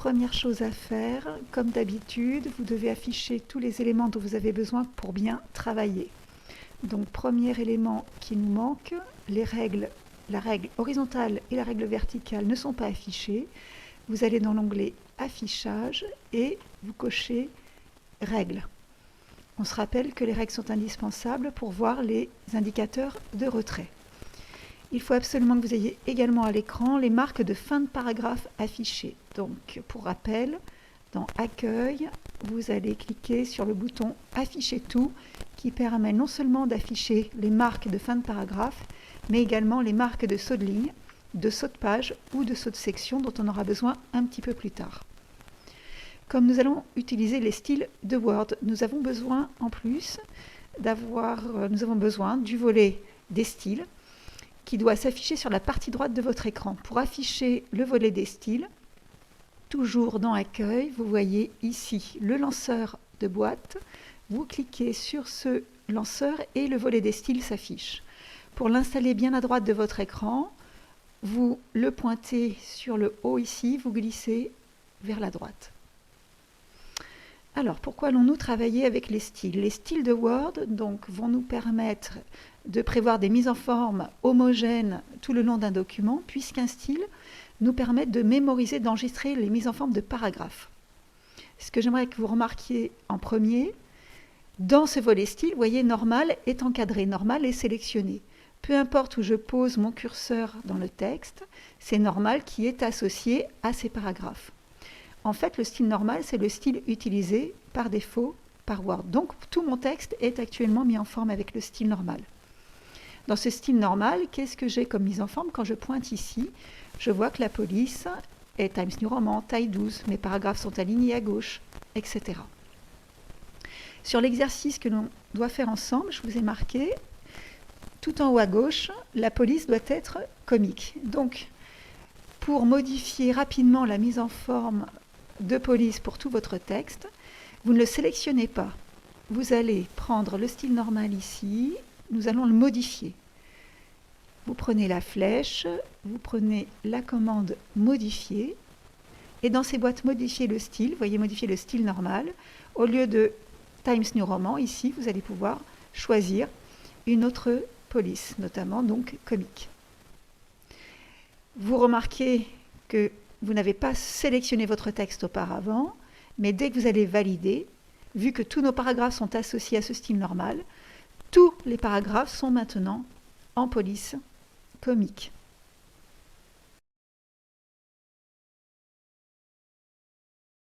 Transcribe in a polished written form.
première chose à faire, comme d'habitude, vous devez afficher tous les éléments dont vous avez besoin pour bien travailler. Donc, premier élément qui nous manque, la règle horizontale et la règle verticale ne sont pas affichées. Vous allez dans l'onglet Affichage et vous cochez Règles. On se rappelle que les règles sont indispensables pour voir les indicateurs de retrait. Il faut absolument que vous ayez également à l'écran les marques de fin de paragraphe affichées. Donc, pour rappel, dans Accueil, vous allez cliquer sur le bouton Afficher tout, qui permet non seulement d'afficher les marques de fin de paragraphe, mais également les marques de saut de ligne, de saut de page ou de saut de section dont on aura besoin un petit peu plus tard. Comme nous allons utiliser les styles de Word, nous avons besoin en plus du volet des styles qui doit s'afficher sur la partie droite de votre écran. Pour afficher le volet des styles, toujours dans Accueil, vous voyez ici le lanceur de boîte. Vous cliquez sur ce lanceur et le volet des styles s'affiche. Pour l'installer bien à droite de votre écran, vous le pointez sur le haut ici, vous glissez vers la droite. Alors, pourquoi allons-nous travailler avec les styles? Les styles de Word donc, vont nous permettre de prévoir des mises en forme homogènes tout le long d'un document, puisqu'un style nous permet de mémoriser, d'enregistrer les mises en forme de paragraphes. Ce que j'aimerais que vous remarquiez en premier, dans ce volet style, vous voyez, normal est encadré, normal est sélectionné. Peu importe où je pose mon curseur dans le texte, c'est normal qui est associé à ces paragraphes. En fait, le style normal, c'est le style utilisé par défaut par Word. Donc, tout mon texte est actuellement mis en forme avec le style normal. Dans ce style normal, qu'est-ce que j'ai comme mise en forme? Quand je pointe ici, je vois que la police est Times New Roman, taille 12, mes paragraphes sont alignés à gauche, etc. Sur l'exercice que l'on doit faire ensemble, je vous ai marqué, tout en haut à gauche, la police doit être comique. Donc, pour modifier rapidement la mise en forme de police pour tout votre texte, vous ne le sélectionnez pas. Vous allez prendre le style normal ici, nous allons le modifier. Vous prenez la flèche, vous prenez la commande modifier, et dans ces boîtes modifier le style, vous voyez modifier le style normal, au lieu de Times New Roman, ici vous allez pouvoir choisir une autre police, notamment donc comique. Vous remarquez que vous n'avez pas sélectionné votre texte auparavant, mais dès que vous allez valider, vu que tous nos paragraphes sont associés à ce style normal, tous les paragraphes sont maintenant en police comique.